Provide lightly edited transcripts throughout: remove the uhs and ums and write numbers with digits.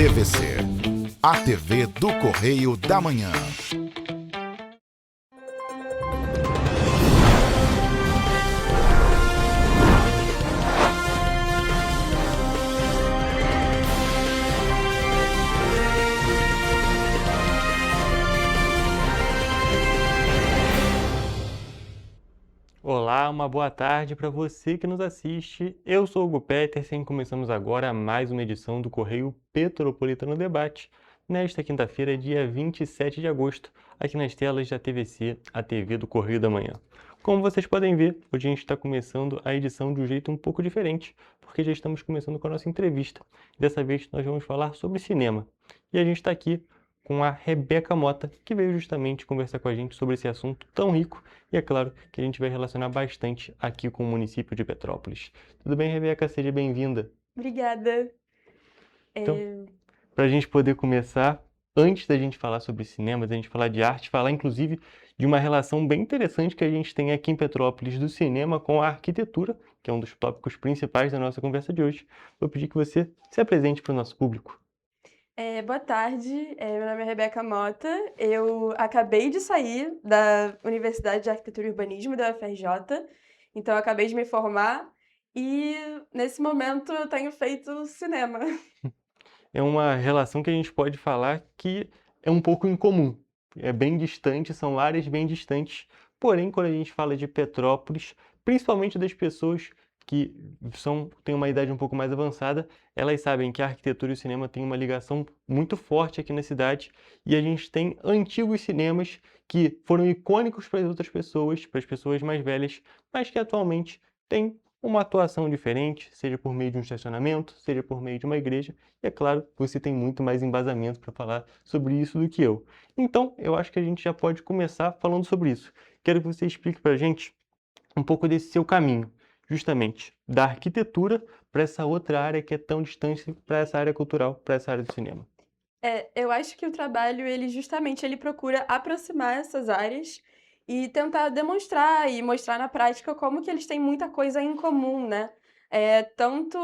TVC, a TV do Correio da Manhã. Olá, uma boa tarde para você que nos assiste. Eu sou o Hugo Petersen e começamos agora mais uma edição do Correio Petropolitano Debate, nesta quinta-feira, dia 27 de agosto, aqui nas telas da TVC, a TV do Correio da Manhã. Como vocês podem ver, hoje a gente está começando a edição de um jeito um pouco diferente, porque já estamos começando com a nossa entrevista. Dessa vez nós vamos falar sobre cinema. E a gente está aqui com a Rebeca Mota, que veio justamente conversar com a gente sobre esse assunto tão rico e é claro que a gente vai relacionar bastante aqui com o município de Petrópolis. Tudo bem, Rebeca? Seja bem-vinda. Obrigada. Então, para a gente poder começar, antes da gente falar sobre cinema, da gente falar de arte, falar inclusive de uma relação bem interessante que a gente tem aqui em Petrópolis do cinema com a arquitetura, que é um dos tópicos principais da nossa conversa de hoje, vou pedir que você se apresente para o nosso público. Boa tarde, meu nome é Rebeca Mota, eu acabei de sair da Universidade de Arquitetura e Urbanismo da UFRJ, então eu acabei de me formar e nesse momento eu tenho feito cinema. É uma relação que a gente pode falar que é um pouco incomum, é bem distante, são áreas bem distantes, porém quando a gente fala de Petrópolis, principalmente das pessoas que têm uma idade um pouco mais avançada, elas sabem que a arquitetura e o cinema têm uma ligação muito forte aqui na cidade e a gente tem antigos cinemas que foram icônicos para as outras pessoas, para as pessoas mais velhas, mas que atualmente têm uma atuação diferente, seja por meio de um estacionamento, seja por meio de uma igreja, e é claro, você tem muito mais embasamento para falar sobre isso do que eu. Então, eu acho que a gente já pode começar falando sobre isso. Quero que você explique para a gente um pouco desse seu caminho, justamente da arquitetura para essa outra área que é tão distante para essa área cultural, para essa área do cinema. Eu acho que o trabalho, ele procura aproximar essas áreas e tentar demonstrar e mostrar na prática como que eles têm muita coisa em comum, né? Tanto,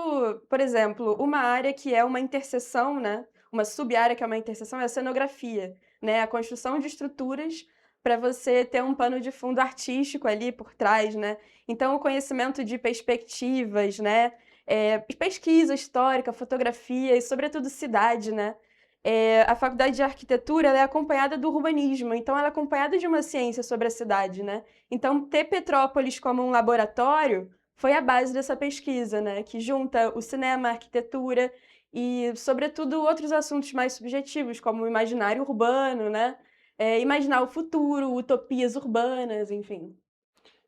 por exemplo, uma área que é uma interseção, né? Uma sub-área que é uma interseção é a cenografia, né? A construção de estruturas para você ter um pano de fundo artístico ali por trás, né? Então, o conhecimento de perspectivas, né? Pesquisa histórica, fotografia e, sobretudo, cidade, né? A faculdade de arquitetura ela é acompanhada do urbanismo, então ela é acompanhada de uma ciência sobre a cidade, né? Então, ter Petrópolis como um laboratório foi a base dessa pesquisa, né? Que junta o cinema, a arquitetura e, sobretudo, outros assuntos mais subjetivos, como o imaginário urbano, né? Imaginar o futuro, utopias urbanas, enfim.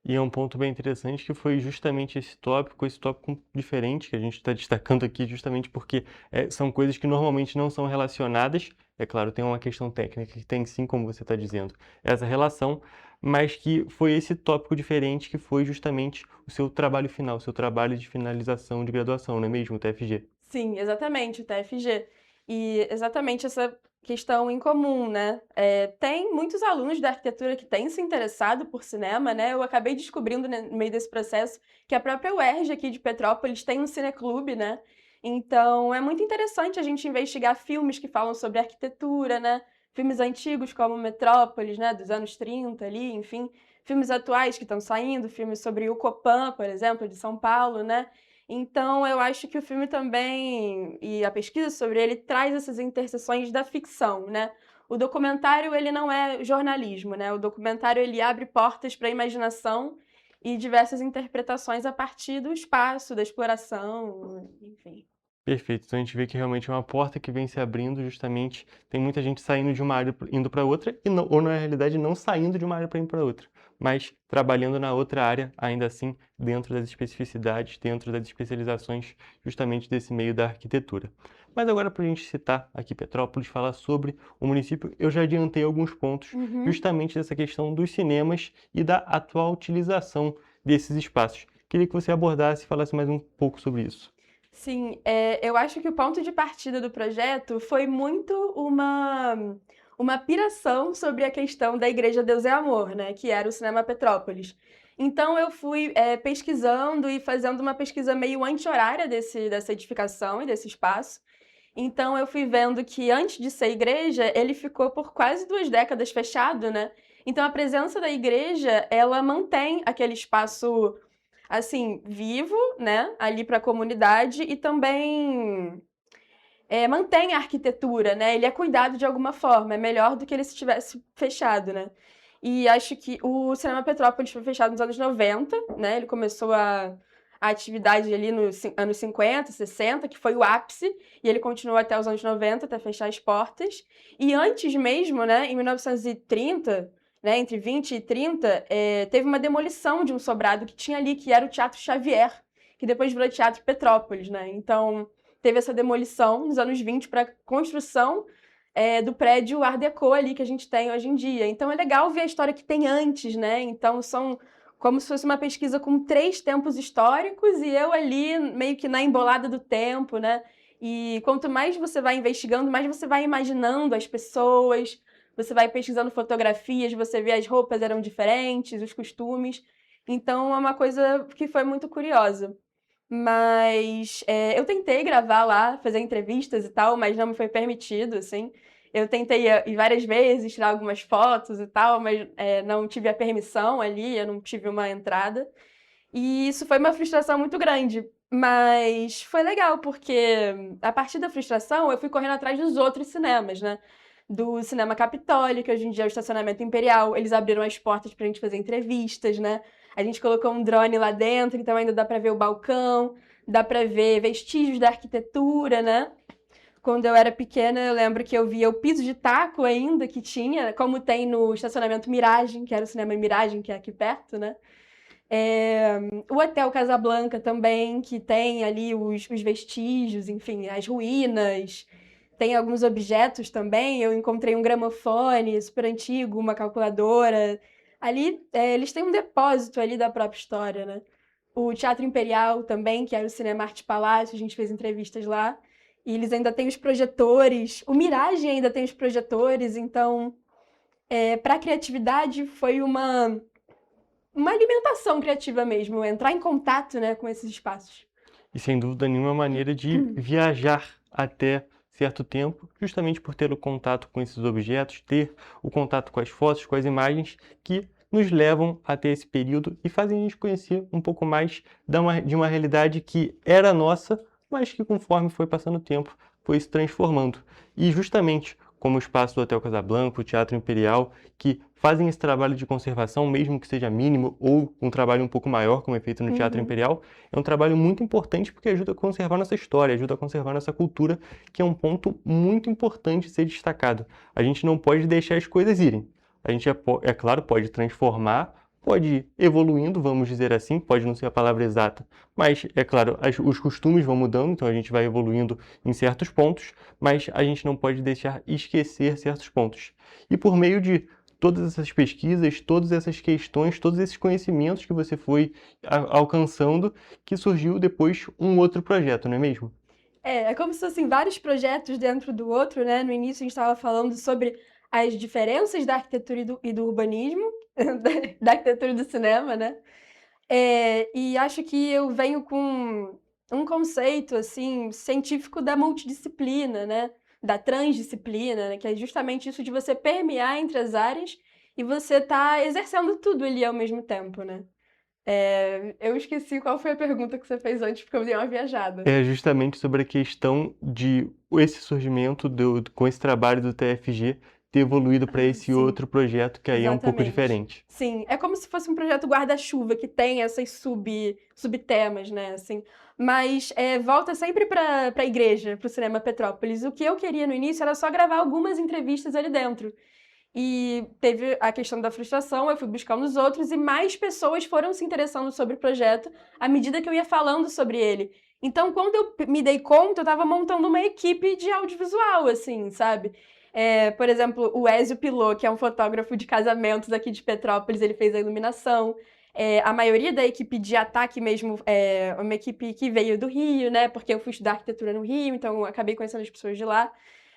E é um ponto bem interessante que foi justamente esse tópico diferente que a gente está destacando aqui, justamente porque são coisas que normalmente não são relacionadas. É claro, tem uma questão técnica que tem sim, como você está dizendo, essa relação, mas que foi esse tópico diferente que foi justamente o seu trabalho final, o seu trabalho de finalização de graduação, não é mesmo, o TFG? Sim, exatamente, o TFG. E exatamente essa questão em comum, né? Tem muitos alunos da arquitetura que têm se interessado por cinema, né? Eu acabei descobrindo né, no meio desse processo que a própria UERJ aqui de Petrópolis tem um cineclube, né? Então é muito interessante a gente investigar filmes que falam sobre arquitetura, né? Filmes antigos como Metrópolis, né? Dos anos 30 ali, enfim. Filmes atuais que estão saindo, filmes sobre o Copan, por exemplo, de São Paulo, né? Então, eu acho que o filme também, e a pesquisa sobre ele, traz essas interseções da ficção, né? O documentário, ele não é jornalismo, né? O documentário, ele abre portas para a imaginação e diversas interpretações a partir do espaço, da exploração, enfim. Perfeito. Então a gente vê que realmente é uma porta que vem se abrindo, justamente tem muita gente saindo de uma área indo para outra, ou na realidade não saindo de uma área para ir para outra, mas trabalhando na outra área, ainda assim, dentro das especificidades, dentro das especializações, justamente desse meio da arquitetura. Mas agora, para a gente citar aqui Petrópolis, falar sobre o município, eu já adiantei alguns pontos, justamente dessa questão dos cinemas e da atual utilização desses espaços. Queria que você abordasse e falasse mais um pouco sobre isso. Sim, eu acho que o ponto de partida do projeto foi muito uma piração sobre a questão da Igreja Deus é Amor, né, que era o Cinema Petrópolis. Então eu fui pesquisando e fazendo uma pesquisa meio anti-horária dessa edificação e desse espaço, Então eu fui vendo que antes de ser igreja, ele ficou por quase 2 décadas fechado, né? Então a presença da igreja, ela mantém aquele espaço assim vivo, né, ali para a comunidade e também mantém a arquitetura, né? Ele é cuidado de alguma forma, é melhor do que ele se tivesse fechado, né? E acho que o Cinema Petrópolis foi fechado nos anos 90, né? Ele começou a atividade ali nos anos 50, 60, que foi o ápice, e ele continuou até os anos 90, até fechar as portas. E antes mesmo, né, em 1930, né, entre 20 e 30, teve uma demolição de um sobrado que tinha ali, que era o Teatro Xavier, que depois virou Teatro Petrópolis, né? Então, teve essa demolição nos anos 20 para construção do prédio Art Deco ali que a gente tem hoje em dia. Então é legal ver a história que tem antes, né? Então são como se fosse uma pesquisa com 3 tempos históricos e eu ali meio que na embolada do tempo, né? E quanto mais você vai investigando, mais você vai imaginando as pessoas, você vai pesquisando fotografias, você vê as roupas eram diferentes, os costumes. Então é uma coisa que foi muito curiosa. Mas eu tentei gravar lá, fazer entrevistas e tal, mas não me foi permitido, assim. Eu tentei ir várias vezes, tirar algumas fotos e tal, mas não tive a permissão ali, eu não tive uma entrada. E isso foi uma frustração muito grande. Mas foi legal, porque a partir da frustração eu fui correndo atrás dos outros cinemas, né? Do Cinema Capitólio, que hoje em dia é o Estacionamento Imperial. Eles abriram as portas pra gente fazer entrevistas, né? A gente colocou um drone lá dentro, então ainda dá pra ver o balcão, dá pra ver vestígios da arquitetura, né? Quando eu era pequena, eu lembro que eu via o piso de taco ainda que tinha, como tem no estacionamento Miragem, que era o cinema Miragem, que é aqui perto, né? O Hotel Casablanca também, que tem ali os vestígios, enfim, as ruínas. Tem alguns objetos também. Eu encontrei um gramofone super antigo, uma calculadora. Ali, eles têm um depósito ali da própria história, né? O Teatro Imperial também, que era o Cinema Arte Palácio, a gente fez entrevistas lá. E eles ainda têm os projetores. O Mirage ainda tem os projetores, então, para a criatividade foi uma alimentação criativa mesmo, entrar em contato, né, com esses espaços. E sem dúvida nenhuma maneira de viajar até certo tempo, justamente por ter o contato com esses objetos, ter o contato com as fotos, com as imagens que nos levam até esse período e fazem a gente conhecer um pouco mais de uma realidade que era nossa, mas que conforme foi passando o tempo foi se transformando. E justamente como o espaço do Hotel Casablanca, o Teatro Imperial, que fazem esse trabalho de conservação, mesmo que seja mínimo, ou um trabalho um pouco maior, como é feito no Teatro Imperial, é um trabalho muito importante porque ajuda a conservar nossa história, ajuda a conservar nossa cultura, que é um ponto muito importante ser destacado. A gente não pode deixar as coisas irem. A gente, é claro, pode transformar, pode ir evoluindo, vamos dizer assim, pode não ser a palavra exata, mas, é claro, os costumes vão mudando, então a gente vai evoluindo em certos pontos, mas a gente não pode deixar esquecer certos pontos. E por meio de todas essas pesquisas, todas essas questões, todos esses conhecimentos que você foi alcançando, que surgiu depois um outro projeto, não é mesmo? É como se fossem vários projetos dentro do outro, né? No início a gente estava falando sobre as diferenças da arquitetura e do urbanismo, da arquitetura e do cinema, né? E acho que eu venho com um conceito, assim, científico da multidisciplina, né? Da transdisciplina, né? Que é justamente isso de você permear entre as áreas e você tá exercendo tudo ali ao mesmo tempo, né? Eu esqueci qual foi a pergunta que você fez antes, porque eu dei uma viajada. É justamente sobre a questão de esse surgimento com esse trabalho do TFG ter evoluído para esse sim. outro projeto que aí é um pouco Exatamente. diferente. Sim, é como se fosse um projeto guarda-chuva que tem essas subtemas, né, assim. Mas volta sempre para a igreja, para o Cinema Petrópolis. O que eu queria no início era só gravar algumas entrevistas ali dentro. E teve a questão da frustração, eu fui buscar nos outros e mais pessoas foram se interessando sobre o projeto à medida que eu ia falando sobre ele. Então, quando eu me dei conta, eu estava montando uma equipe de audiovisual, assim, sabe? Por exemplo, o Ézio Pilot, que é um fotógrafo de casamentos aqui de Petrópolis, ele fez a iluminação. A maioria da equipe de ataque mesmo é uma equipe que veio do Rio, né? Porque eu fui estudar arquitetura no Rio, então eu acabei conhecendo as pessoas de lá.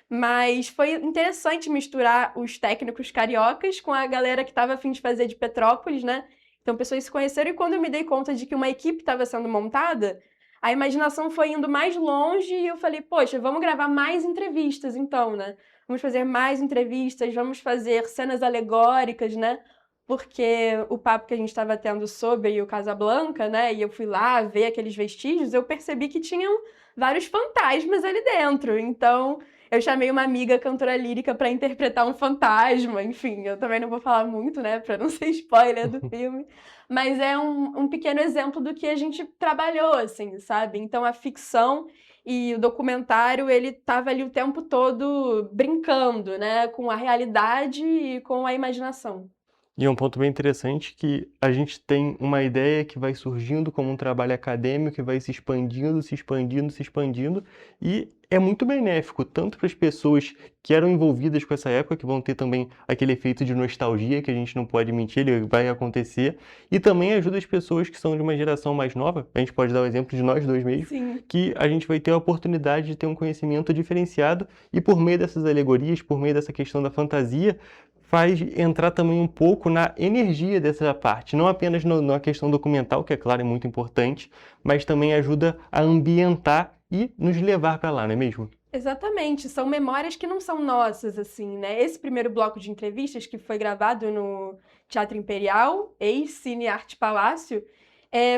Mas foi interessante misturar os técnicos cariocas com a galera que estava a fim de fazer de Petrópolis, né? Então, pessoas se conheceram e quando eu me dei conta de que uma equipe estava sendo montada, a imaginação foi indo mais longe e eu falei, poxa, vamos gravar mais entrevistas então, né? Vamos fazer mais entrevistas, vamos fazer cenas alegóricas, né? Porque o papo que a gente estava tendo sobre o Casablanca, né? E eu fui lá ver aqueles vestígios, eu percebi que tinham vários fantasmas ali dentro. Então, eu chamei uma amiga cantora lírica para interpretar um fantasma. Enfim, eu também não vou falar muito, né? Para não ser spoiler do filme. Mas é um pequeno exemplo do que a gente trabalhou, assim, sabe? Então, a ficção e o documentário, ele estava ali o tempo todo brincando, né? Com a realidade e com a imaginação. E é um ponto bem interessante que a gente tem uma ideia que vai surgindo como um trabalho acadêmico, que vai se expandindo, se expandindo, se expandindo, e é muito benéfico, tanto para as pessoas que eram envolvidas com essa época, que vão ter também aquele efeito de nostalgia, que a gente não pode mentir, ele vai acontecer, e também ajuda as pessoas que são de uma geração mais nova, a gente pode dar o exemplo de nós dois mesmo, Sim. que a gente vai ter a oportunidade de ter um conhecimento diferenciado, e por meio dessas alegorias, por meio dessa questão da fantasia, faz entrar também um pouco na energia dessa parte, não apenas na questão documental, que é claro, é muito importante, mas também ajuda a ambientar e nos levar para lá, não é mesmo? Exatamente, são memórias que não são nossas, assim, né? Esse primeiro bloco de entrevistas que foi gravado no Teatro Imperial, ex-Cine Arte Palácio,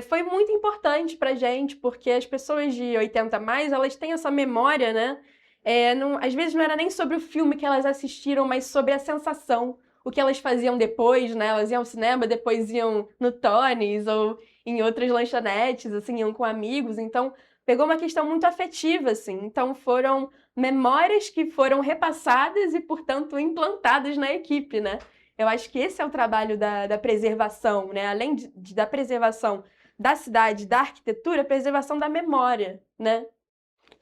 foi muito importante pra gente, porque as pessoas de 80 a mais, elas têm essa memória, né? Às vezes não era nem sobre o filme que elas assistiram, mas sobre a sensação, o que elas faziam depois, né? Elas iam ao cinema, depois iam no Tony's ou em outras lanchonetes, assim, iam com amigos, então pegou uma questão muito afetiva, assim. Então foram memórias que foram repassadas e, portanto, implantadas na equipe, né? Eu acho que esse é o trabalho da preservação, né? Além da preservação da cidade, da arquitetura, a preservação da memória, né?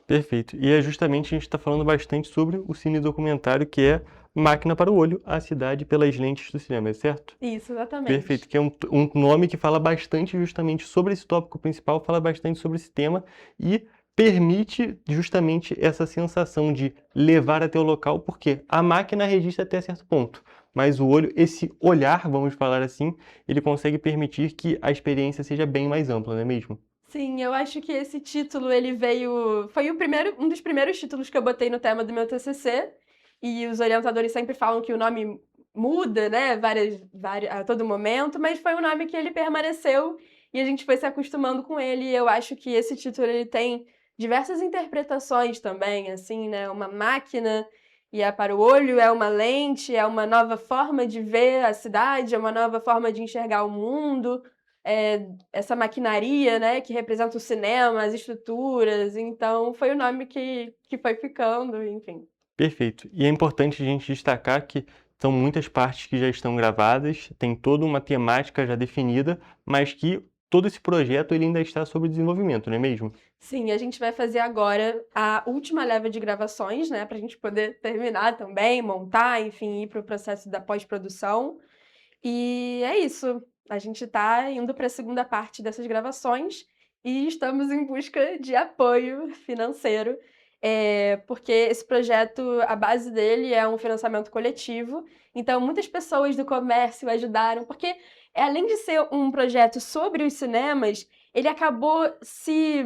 Perfeito. E é justamente a gente está falando bastante sobre o cine documentário, que é Máquina para o Olho, a cidade pelas lentes do cinema, é certo? Isso, Perfeito, exatamente. que é um nome que fala bastante justamente sobre esse tópico principal, fala bastante sobre esse tema e permite justamente essa sensação de levar até o local, porque a máquina registra até certo ponto, mas o olho, esse olhar, vamos falar assim, ele consegue permitir que a experiência seja bem mais ampla, não é mesmo? Sim, eu acho que esse título ele veio, foi um dos primeiros títulos que eu botei no tema do meu TCC, e os orientadores sempre falam que o nome muda, né, a todo momento, mas foi um nome que ele permaneceu e a gente foi se acostumando com ele. E eu acho que esse título ele tem diversas interpretações também, assim, né, uma máquina e é para o olho, é uma lente, é uma nova forma de ver a cidade, é uma nova forma de enxergar o mundo. Essa maquinaria, né, que representa o cinema, as estruturas, então foi o nome que foi ficando, enfim. Perfeito. E é importante a gente destacar que são muitas partes que já estão gravadas, tem toda uma temática já definida, mas que todo esse projeto ele ainda está sob desenvolvimento, não é mesmo? Sim, a gente vai fazer agora a última leva de gravações, né, pra gente poder terminar também, montar, enfim, ir para o processo da pós-produção. E é isso, a gente tá indo para a segunda parte dessas gravações e estamos em busca de apoio financeiro, porque esse projeto, a base dele é um financiamento coletivo, então muitas pessoas do comércio ajudaram, porque além de ser um projeto sobre os cinemas, ele acabou se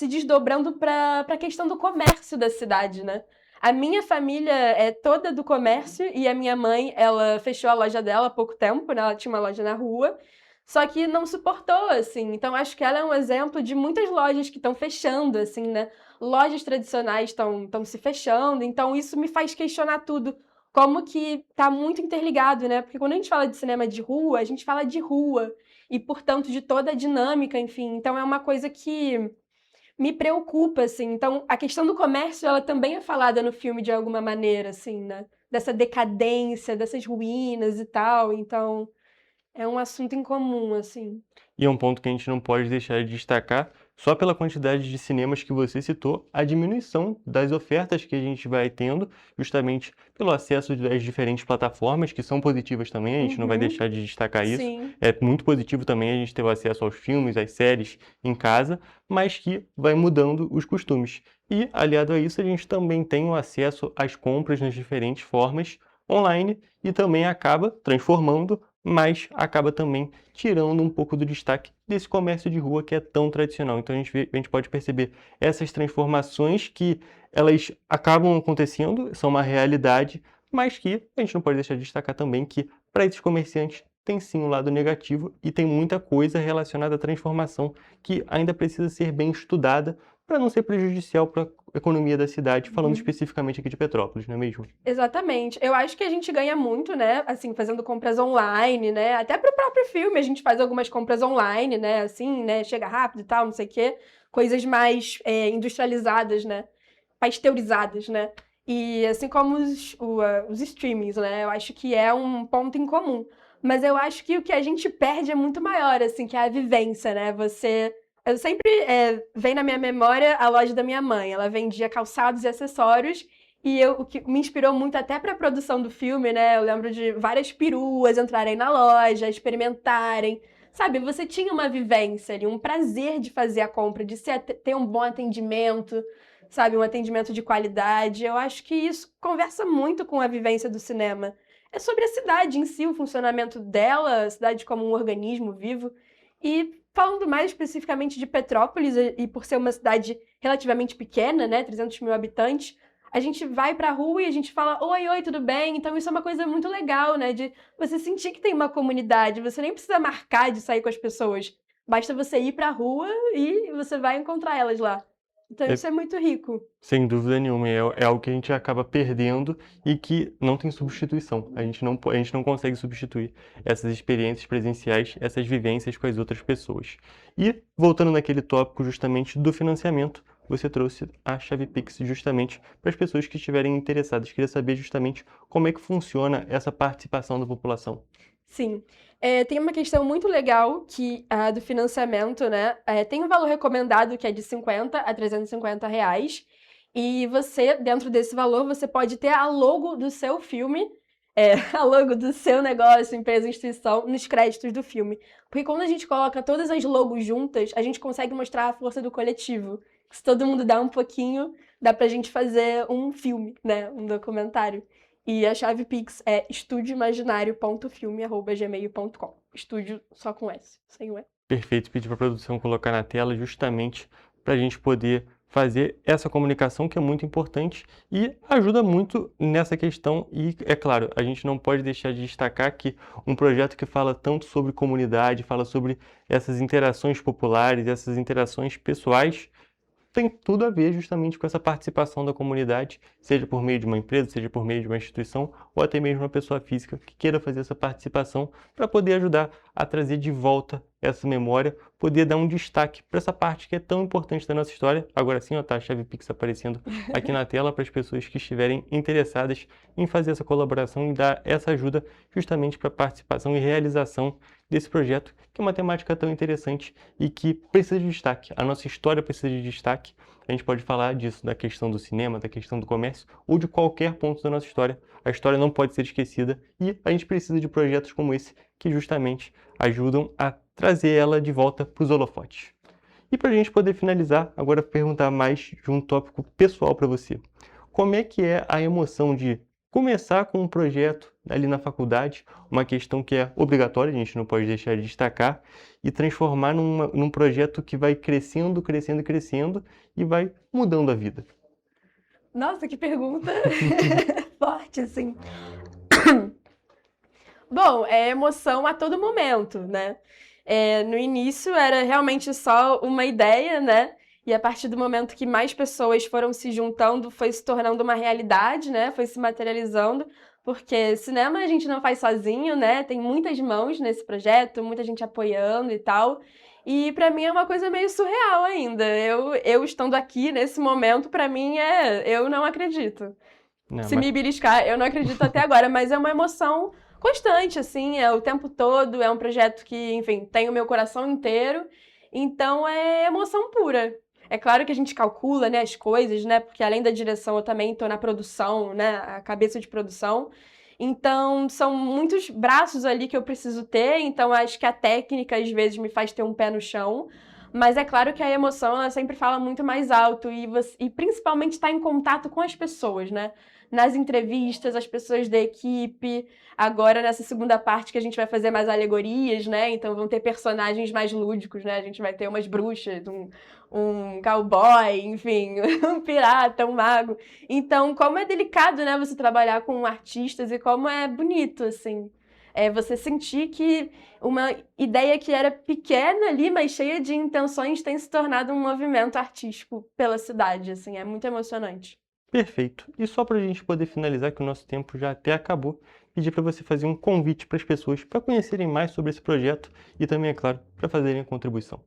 desdobrando para a questão do comércio da cidade, né. A minha família é toda do comércio e a minha mãe, ela fechou a loja dela há pouco tempo, né, ela tinha uma loja na rua, só que não suportou, assim. Então acho que ela é um exemplo de muitas lojas que estão fechando, assim, né. Lojas tradicionais estão se fechando, então isso me faz questionar tudo, como que tá muito interligado, né, porque quando a gente fala de cinema de rua, a gente fala de rua e, portanto, de toda a dinâmica, enfim. Então é uma coisa que me preocupa, assim. Então, a questão do comércio, ela também é falada no filme de alguma maneira, assim, né? Dessa decadência, dessas ruínas e tal. Então, é um assunto em comum, assim. E é um ponto que a gente não pode deixar de destacar, só pela quantidade de cinemas que você citou, a diminuição das ofertas que a gente vai tendo, justamente pelo acesso das diferentes plataformas, que são positivas também, a gente não vai Uhum, deixar de destacar isso. sim. É muito positivo também a gente ter o acesso aos filmes, às séries em casa, mas que vai mudando os costumes. E, aliado a isso, a gente também tem o acesso às compras nas diferentes formas online e também acaba transformando, mas acaba também tirando um pouco do destaque desse comércio de rua que é tão tradicional. Então a gente pode perceber essas transformações que elas acabam acontecendo, são uma realidade, mas que a gente não pode deixar de destacar também que para esses comerciantes tem sim um lado negativo e tem muita coisa relacionada à transformação que ainda precisa ser bem estudada para não ser prejudicial para a economia da cidade, falando especificamente aqui de Petrópolis, não é mesmo? Exatamente. Eu acho que a gente ganha muito, né, assim, fazendo compras online, né, até pro próprio filme a gente faz algumas compras online, né, assim, né, chega rápido e tal, não sei o quê, coisas mais industrializadas, né, pasteurizadas, né, e assim como os streamings, né, eu acho que é um ponto em comum. Mas eu acho que o que a gente perde é muito maior, assim, que é a vivência, né, eu sempre vem na minha memória a loja da minha mãe. Ela vendia calçados e acessórios. E o que me inspirou muito até para a produção do filme, né? Eu lembro de várias peruas entrarem na loja, experimentarem. Sabe, você tinha uma vivência ali, um prazer de fazer a compra, de ter um bom atendimento, sabe? Um atendimento de qualidade. Eu acho que isso conversa muito com a vivência do cinema. É sobre a cidade em si, o funcionamento dela, a cidade como um organismo vivo. E falando mais especificamente de Petrópolis, e por ser uma cidade relativamente pequena, né, 300 mil habitantes, a gente vai pra rua e a gente fala, oi, oi, tudo bem? Então isso é uma coisa muito legal, né, de você sentir que tem uma comunidade, você nem precisa marcar de sair com as pessoas, basta você ir pra rua e você vai encontrar elas lá. Então É, isso é muito rico. sem dúvida nenhuma, é algo que a gente acaba perdendo e que não tem substituição. A gente não consegue substituir essas experiências presenciais, essas vivências com as outras pessoas. E, voltando naquele tópico justamente do financiamento, você trouxe a chave Pix justamente para as pessoas que estiverem interessadas. Queria saber justamente como é que funciona essa participação da população. Sim. Tem uma questão muito legal que do financiamento, né? Tem um valor recomendado que é de 50 a 350 reais. E você, dentro desse valor, você pode ter a logo do seu filme, a logo do seu negócio, empresa, instituição, nos créditos do filme. Porque quando a gente coloca todas as logos juntas, a gente consegue mostrar a força do coletivo. Se todo mundo dá um pouquinho, dá pra gente fazer um filme, né? Um documentário. E a chave Pix é estudioimaginário.filme@gmail.com. Estúdio só com S, sem o E. Perfeito, pedir para a produção colocar na tela justamente para a gente poder fazer essa comunicação que é muito importante e ajuda muito nessa questão. E, é claro, a gente não pode deixar de destacar que um projeto que fala tanto sobre comunidade, fala sobre essas interações populares, essas interações pessoais, tem tudo a ver justamente com essa participação da comunidade, seja por meio de uma empresa, seja por meio de uma instituição, ou até mesmo uma pessoa física que queira fazer essa participação para poder ajudar a trazer de volta essa memória, poder dar um destaque para essa parte que é tão importante da nossa história. Agora sim, ó, tá a chave Pix aparecendo aqui na tela para as pessoas que estiverem interessadas em fazer essa colaboração e dar essa ajuda justamente para a participação e realização desse projeto, que é uma temática tão interessante e que precisa de destaque. A nossa história precisa de destaque. A gente pode falar disso, da questão do cinema, da questão do comércio ou de qualquer ponto da nossa história. A história não pode ser esquecida e a gente precisa de projetos como esse que justamente ajudam a trazer ela de volta para os holofotes. E para a gente poder finalizar, agora perguntar mais de um tópico pessoal para você. Como é que é a emoção de começar com um projeto ali na faculdade, uma questão que é obrigatória, a gente não pode deixar de destacar, e transformar num projeto que vai crescendo, crescendo, crescendo e vai mudando a vida? Nossa, que pergunta forte, assim. Bom, é emoção a todo momento, né? No início era realmente só uma ideia, né? E a partir do momento que mais pessoas foram se juntando, foi se tornando uma realidade, né? Foi se materializando, porque cinema a gente não faz sozinho, né? Tem muitas mãos nesse projeto, muita gente apoiando e tal. E pra mim é uma coisa meio surreal ainda. Eu estando aqui nesse momento, pra mim eu não acredito. Não, Se me beliscar, eu não acredito até agora, mas é uma emoção constante, assim, é o tempo todo, é um projeto que, enfim, tem o meu coração inteiro, então é emoção pura. É claro que a gente calcula, né, as coisas, né, porque além da direção eu também tô na produção, né, a cabeça de produção, então são muitos braços ali que eu preciso ter, então acho que a técnica às vezes me faz ter um pé no chão, Mas é claro que a emoção, ela sempre fala muito mais alto e principalmente estar em contato com as pessoas, né? Nas entrevistas, as pessoas da equipe. Agora, nessa segunda parte que a gente vai fazer mais alegorias, né? Então vão ter personagens mais lúdicos, né? A gente vai ter umas bruxas, um cowboy, enfim, um pirata, um mago. Então, como é delicado, né, você trabalhar com artistas e como é bonito, assim. Você sentir que uma ideia que era pequena ali, mas cheia de intenções, tem se tornado um movimento artístico pela cidade, assim, é muito emocionante. Perfeito. E só para a gente poder finalizar, que o nosso tempo já até acabou, pedir para você fazer um convite para as pessoas para conhecerem mais sobre esse projeto e também, é claro, para fazerem a contribuição.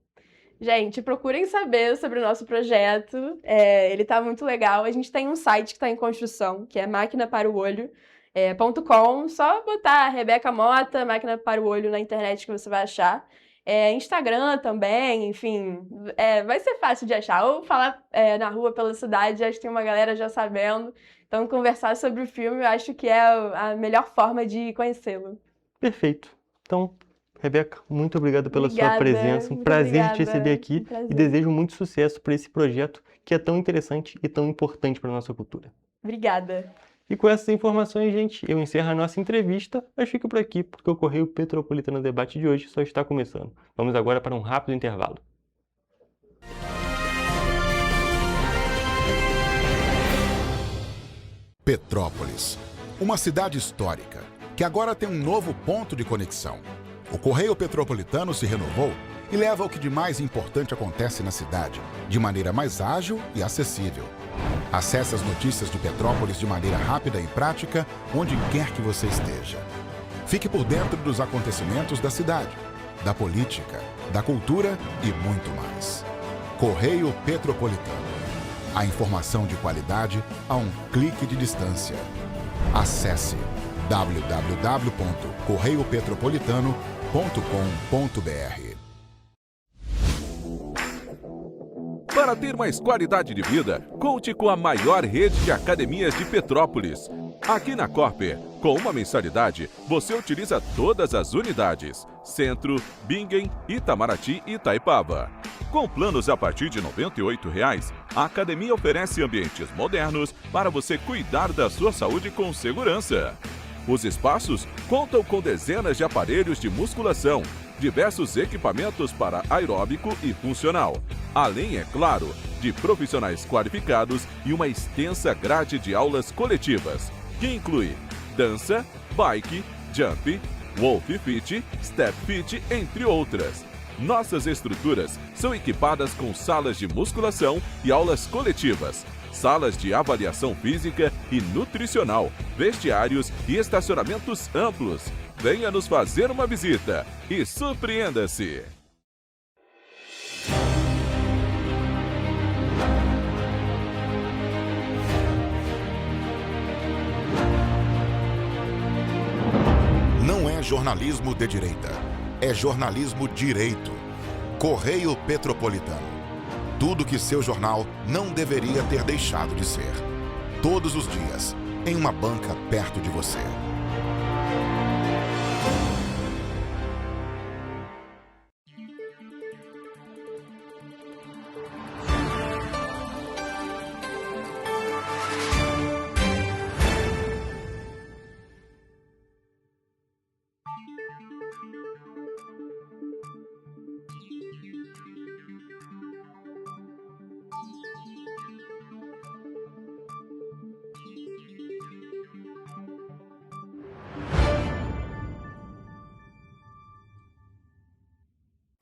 Gente, procurem saber sobre o nosso projeto, ele está muito legal. A gente tem um site que está em construção, que é maquinaparaolho.com. Só botar Rebeca Mota, Máquina para o Olho na internet que você vai achar. Instagram também, enfim, vai ser fácil de achar. Ou falar na rua, pela cidade, acho que tem uma galera já sabendo. Então, conversar sobre o filme, eu acho que é a melhor forma de conhecê-lo. Perfeito. Então, Rebeca, muito obrigado pela sua Obrigada, presença. Um muito prazer te obrigada. receber aqui Um prazer. e desejo muito sucesso para esse projeto que é tão interessante e tão importante para a nossa cultura. Obrigada. E com essas informações, gente, eu encerro a nossa entrevista, mas fico por aqui porque o Correio Petropolitano Debate de hoje só está começando. Vamos agora para um rápido intervalo. Petrópolis, uma cidade histórica, que agora tem um novo ponto de conexão. O Correio Petropolitano se renovou e leva o que de mais importante acontece na cidade, de maneira mais ágil e acessível. Acesse as notícias de Petrópolis de maneira rápida e prática, onde quer que você esteja. Fique por dentro dos acontecimentos da cidade, da política, da cultura e muito mais. Correio Petropolitano. A informação de qualidade a um clique de distância. Acesse www.correiopetropolitano.com.br. Para ter mais qualidade de vida, conte com a maior rede de academias de Petrópolis. Aqui na Corper, com uma mensalidade, você utiliza todas as unidades: Centro, Bingen, Itamaraty e Itaipava. Com planos a partir de R$ 98,00, a academia oferece ambientes modernos para você cuidar da sua saúde com segurança. Os espaços contam com dezenas de aparelhos de musculação, diversos equipamentos para aeróbico e funcional, além, é claro, de profissionais qualificados e uma extensa grade de aulas coletivas, que inclui dança, bike, jump, wolf fit, step fit, entre outras. Nossas estruturas são equipadas com salas de musculação e aulas coletivas, salas de avaliação física e nutricional, vestiários e estacionamentos amplos. Venha nos fazer uma visita e surpreenda-se! Não é jornalismo de direita, é jornalismo direito. Correio Petropolitano. Tudo que seu jornal não deveria ter deixado de ser. Todos os dias, em uma banca perto de você.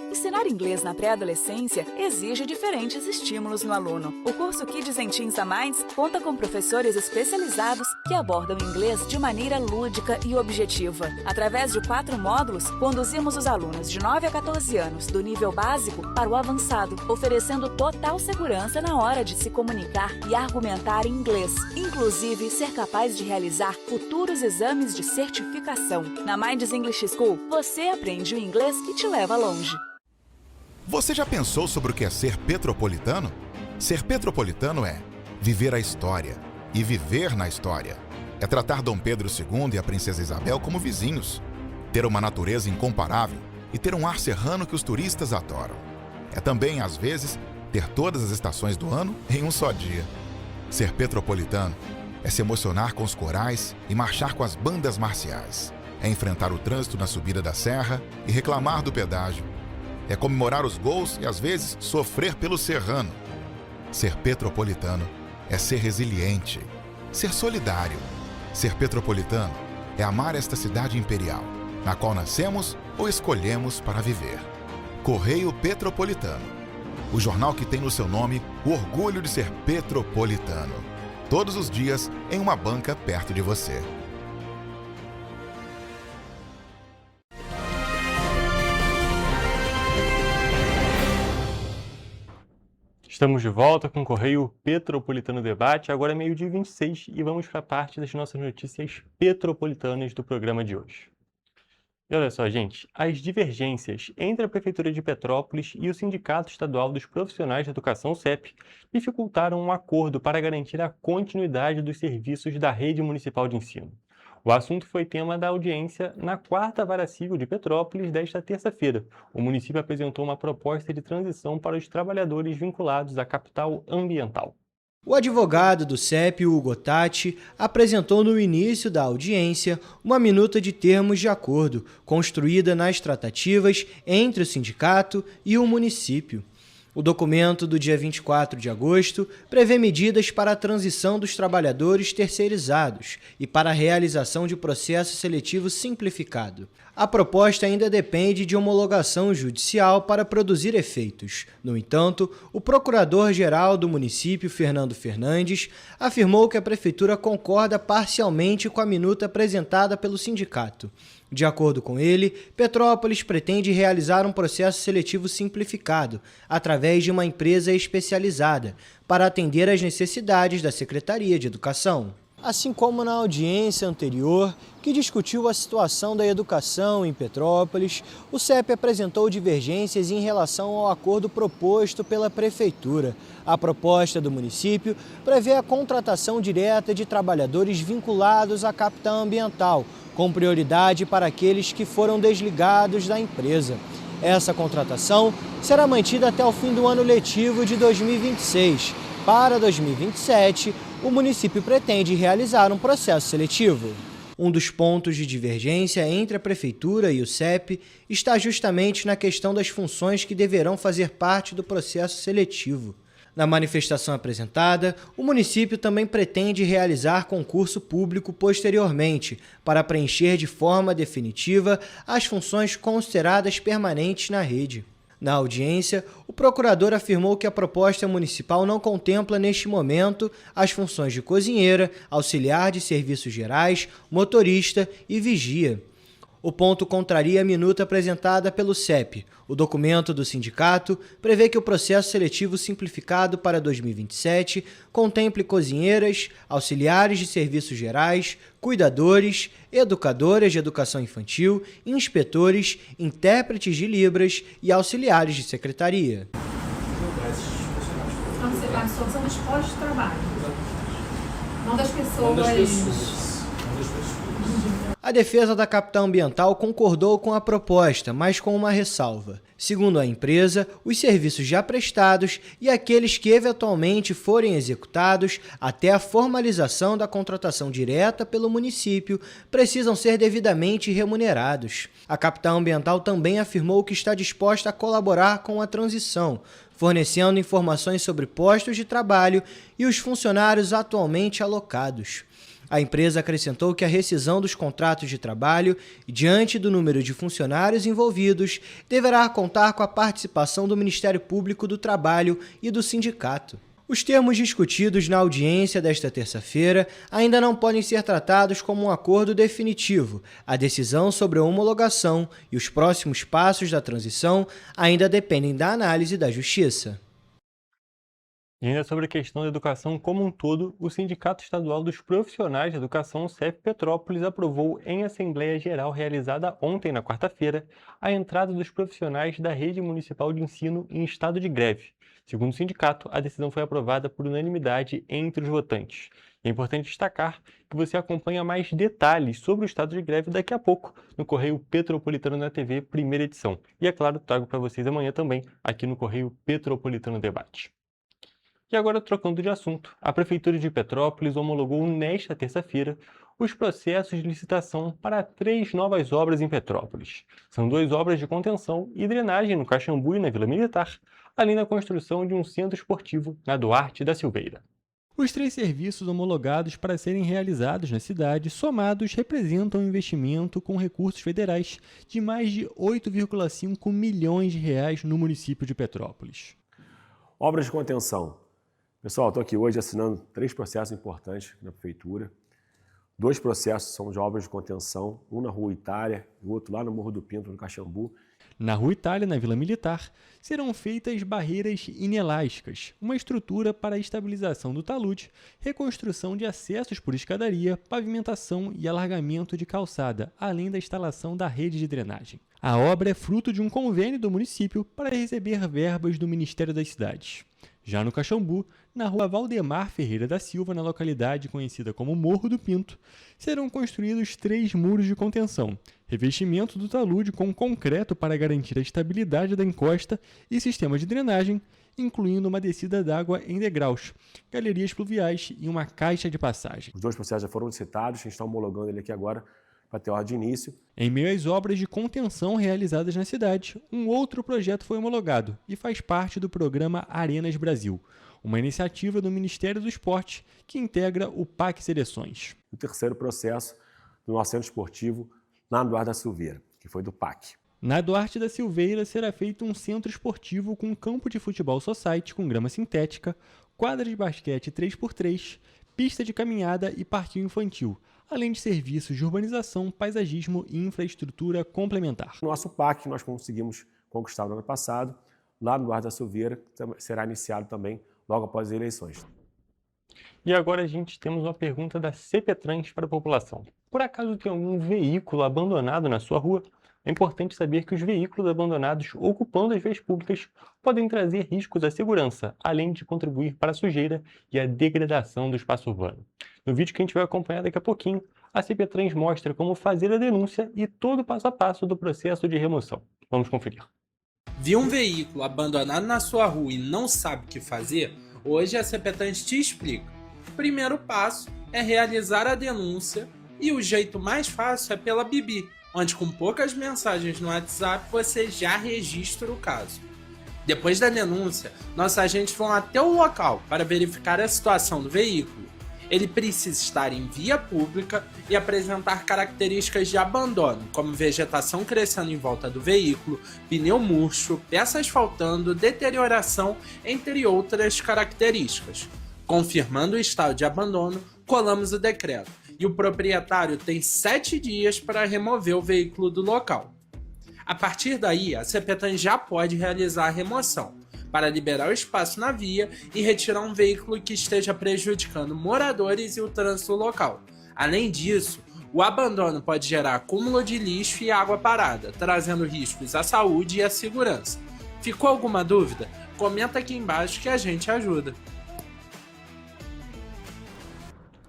Ensinar inglês na pré-adolescência exige diferentes estímulos no aluno. O curso Kids and Teens a Mais conta com professores especializados que abordam o inglês de maneira lúdica e objetiva. Através de 4 módulos, conduzimos os alunos de 9 a 14 anos do nível básico para o avançado, oferecendo total segurança na hora de se comunicar e argumentar em inglês, inclusive ser capaz de realizar futuros exames de certificação. Na Minds English School, você aprende o inglês que te leva longe. Você já pensou sobre o que é ser petropolitano? Ser petropolitano é viver a história e viver na história. É tratar Dom Pedro II e a Princesa Isabel como vizinhos. Ter uma natureza incomparável e ter um ar serrano que os turistas adoram. É também, às vezes, ter todas as estações do ano em um só dia. Ser petropolitano é se emocionar com os corais e marchar com as bandas marciais. É enfrentar o trânsito na subida da serra e reclamar do pedágio. É comemorar os gols e, às vezes, sofrer pelo serrano. Ser petropolitano é ser resiliente, ser solidário. Ser petropolitano é amar esta cidade imperial, na qual nascemos ou escolhemos para viver. Correio Petropolitano, o jornal que tem no seu nome o orgulho de ser petropolitano. Todos os dias em uma banca perto de você. Estamos de volta com o Correio Petropolitano Debate, agora é meio-dia e 26 e vamos para a parte das nossas notícias petropolitanas do programa de hoje. E olha só, gente, as divergências entre a Prefeitura de Petrópolis e o Sindicato Estadual dos Profissionais de Educação, CEP, dificultaram um acordo para garantir a continuidade dos serviços da rede municipal de ensino. O assunto foi tema da audiência na 4ª Vara Civil de Petrópolis desta terça-feira. O município apresentou uma proposta de transição para os trabalhadores vinculados à capital ambiental. O advogado do CEP, Hugo Tatti, apresentou no início da audiência uma minuta de termos de acordo, construída nas tratativas entre o sindicato e o município. O documento do dia 24 de agosto prevê medidas para a transição dos trabalhadores terceirizados e para a realização de processo seletivo simplificado. A proposta ainda depende de homologação judicial para produzir efeitos. No entanto, o procurador-geral do município, Fernando Fernandes, afirmou que a prefeitura concorda parcialmente com a minuta apresentada pelo sindicato. De acordo com ele, Petrópolis pretende realizar um processo seletivo simplificado, através de uma empresa especializada, para atender às necessidades da Secretaria de Educação. Assim como na audiência anterior, que discutiu a situação da educação em Petrópolis, o CEP apresentou divergências em relação ao acordo proposto pela Prefeitura. A proposta do município prevê a contratação direta de trabalhadores vinculados à capital ambiental, com prioridade para aqueles que foram desligados da empresa. Essa contratação será mantida até o fim do ano letivo de 2026. Para 2027, o município pretende realizar um processo seletivo. Um dos pontos de divergência entre a Prefeitura e o CEP está justamente na questão das funções que deverão fazer parte do processo seletivo. Na manifestação apresentada, o município também pretende realizar concurso público posteriormente para preencher de forma definitiva as funções consideradas permanentes na rede. Na audiência, o procurador afirmou que a proposta municipal não contempla neste momento as funções de cozinheira, auxiliar de serviços gerais, motorista e vigia. O ponto contraria a minuta apresentada pelo CEP. O documento do sindicato prevê que o processo seletivo simplificado para 2027 contemple cozinheiras, auxiliares de serviços gerais, cuidadores, educadoras de educação infantil, inspetores, intérpretes de Libras e auxiliares de secretaria. A situação dos postos de trabalho, não das pessoas. A defesa da capital ambiental concordou com a proposta, mas com uma ressalva. Segundo a empresa, os serviços já prestados e aqueles que eventualmente forem executados até a formalização da contratação direta pelo município precisam ser devidamente remunerados. A capital ambiental também afirmou que está disposta a colaborar com a transição, fornecendo informações sobre postos de trabalho e os funcionários atualmente alocados. A empresa acrescentou que a rescisão dos contratos de trabalho, diante do número de funcionários envolvidos, deverá contar com a participação do Ministério Público do Trabalho e do sindicato. Os termos discutidos na audiência desta terça-feira ainda não podem ser tratados como um acordo definitivo. A decisão sobre a homologação e os próximos passos da transição ainda dependem da análise da Justiça. E ainda sobre a questão da educação como um todo, o Sindicato Estadual dos Profissionais de Educação, CEP Petrópolis, aprovou em Assembleia Geral realizada ontem, na quarta-feira, a entrada dos profissionais da Rede Municipal de Ensino em estado de greve. Segundo o sindicato, a decisão foi aprovada por unanimidade entre os votantes. É importante destacar que você acompanha mais detalhes sobre o estado de greve daqui a pouco no Correio Petropolitano na TV, primeira edição. E, é claro, trago para vocês amanhã também aqui no Correio Petropolitano Debate. E agora, trocando de assunto, a Prefeitura de Petrópolis homologou nesta terça-feira os processos de licitação para 3 novas obras em Petrópolis. São 2 obras de contenção e drenagem no Caxambu e na Vila Militar, além da construção de um centro esportivo na Duarte da Silveira. Os 3 serviços homologados para serem realizados na cidade, somados, representam um investimento com recursos federais de mais de 8,5 milhões de reais no município de Petrópolis. Obras de contenção. Pessoal, estou aqui hoje assinando 3 processos importantes na Prefeitura. 2 processos são de obras de contenção, um na Rua Itália e o outro lá no Morro do Pinto, no Caxambu. Na Rua Itália, na Vila Militar, serão feitas barreiras inelásticas, uma estrutura para a estabilização do talude, reconstrução de acessos por escadaria, pavimentação e alargamento de calçada, além da instalação da rede de drenagem. A obra é fruto de um convênio do município para receber verbas do Ministério das Cidades. Já no Caxambu, na Rua Valdemar Ferreira da Silva, na localidade conhecida como Morro do Pinto, serão construídos 3 muros de contenção, revestimento do talude com concreto para garantir a estabilidade da encosta e sistema de drenagem, incluindo uma descida d'água em degraus, galerias pluviais e uma caixa de passagem. Os 2 processos já foram licitados, a gente está homologando ele aqui agora para ter ordem de início. Em meio às obras de contenção realizadas na cidade, um outro projeto foi homologado e faz parte do programa Arenas Brasil, uma iniciativa do Ministério do Esporte que integra o PAC Seleções. O 3º processo do nosso centro esportivo na Duarte da Silveira, que foi do PAC. Na Duarte da Silveira será feito um centro esportivo com campo de futebol society com grama sintética, quadra de basquete 3x3, pista de caminhada e parquinho infantil, além de serviços de urbanização, paisagismo e infraestrutura complementar. Nosso PAC nós conseguimos conquistar no ano passado, lá no Duarte da Silveira, será iniciado também logo após as eleições. E agora a gente temos uma pergunta da CPTrans para a população. Por acaso tem algum veículo abandonado na sua rua? É importante saber que os veículos abandonados ocupando as vias públicas podem trazer riscos à segurança, além de contribuir para a sujeira e a degradação do espaço urbano. No vídeo que a gente vai acompanhar daqui a pouquinho, a CPTrans mostra como fazer a denúncia e todo o passo a passo do processo de remoção. Vamos conferir. Viu um veículo abandonado na sua rua e não sabe o que fazer? Hoje a CPTrans te explica. O primeiro passo é realizar a denúncia e o jeito mais fácil é pela Bibi, onde com poucas mensagens no WhatsApp você já registra o caso. Depois da denúncia, nossos agentes vão até o local para verificar a situação do veículo. Ele precisa estar em via pública e apresentar características de abandono, como vegetação crescendo em volta do veículo, pneu murcho, peças faltando, deterioração, entre outras características. Confirmando o estado de abandono, colamos o decreto e o proprietário tem 7 dias para remover o veículo do local. A partir daí, a CPTrans já pode realizar a remoção, para liberar o espaço na via e retirar um veículo que esteja prejudicando moradores e o trânsito local. Além disso, o abandono pode gerar acúmulo de lixo e água parada, trazendo riscos à saúde e à segurança. Ficou alguma dúvida? Comenta aqui embaixo que a gente ajuda.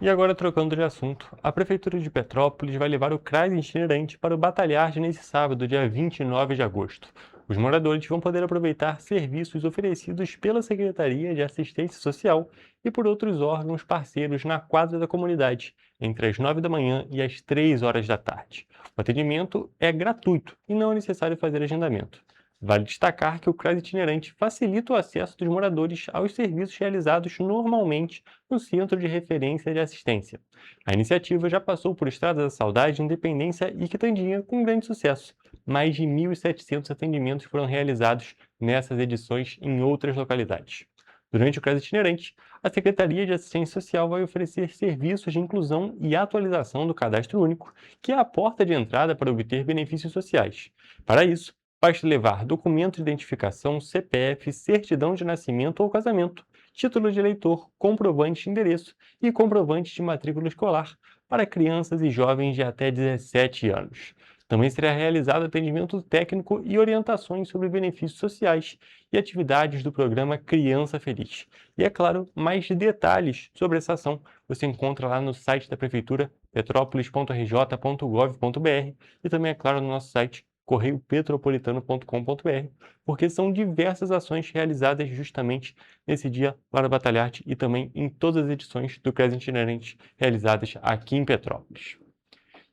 E agora, trocando de assunto, a Prefeitura de Petrópolis vai levar o CRAS itinerante para o Batalhar nesse sábado, dia 29 de agosto. Os moradores vão poder aproveitar serviços oferecidos pela Secretaria de Assistência Social e por outros órgãos parceiros na quadra da comunidade, entre as 9 da manhã e as 3 horas da tarde. O atendimento é gratuito e não é necessário fazer agendamento. Vale destacar que o CRAS itinerante facilita o acesso dos moradores aos serviços realizados normalmente no Centro de Referência de Assistência. A iniciativa já passou por Estrada da Saudade, Independência e Quitandinha com grande sucesso. Mais de 1.700 atendimentos foram realizados nessas edições em outras localidades. Durante o CRAS itinerante, a Secretaria de Assistência Social vai oferecer serviços de inclusão e atualização do Cadastro Único, que é a porta de entrada para obter benefícios sociais. Para isso, basta levar documento de identificação, CPF, certidão de nascimento ou casamento, título de eleitor, comprovante de endereço e comprovante de matrícula escolar para crianças e jovens de até 17 anos. Também será realizado atendimento técnico e orientações sobre benefícios sociais e atividades do programa Criança Feliz. E, é claro, mais detalhes sobre essa ação você encontra lá no site da Prefeitura, petropolis.rj.gov.br, e também, é claro, no nosso site correiopetropolitano.com.br, porque são diversas ações realizadas justamente nesse dia lá na Batalha Arte e também em todas as edições do CRES Itinerante realizadas aqui em Petrópolis.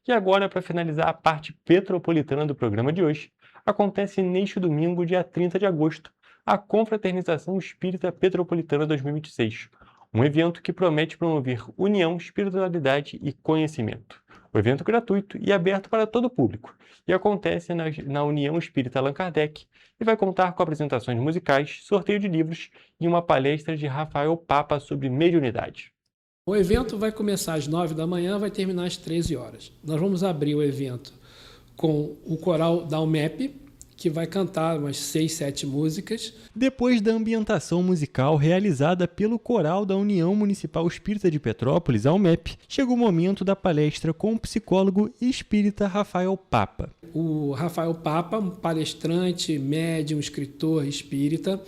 E agora, para finalizar a parte petropolitana do programa de hoje, acontece neste domingo, dia 30 de agosto, a Confraternização Espírita Petropolitana 2026, um evento que promete promover união, espiritualidade e conhecimento. O evento é gratuito e aberto para todo o público e acontece na União Espírita Allan Kardec e vai contar com apresentações musicais, sorteio de livros e uma palestra de Rafael Papa sobre mediunidade. O evento vai começar às 9 da manhã, vai terminar às 13 horas. Nós vamos abrir o evento com o coral da UMEP, que vai cantar umas 6, 7 músicas. Depois da ambientação musical realizada pelo coral da União Municipal Espírita de Petrópolis, a UMEP, chegou o momento da palestra com o psicólogo espírita Rafael Papa. O Rafael Papa, um palestrante, médium, escritor espírita,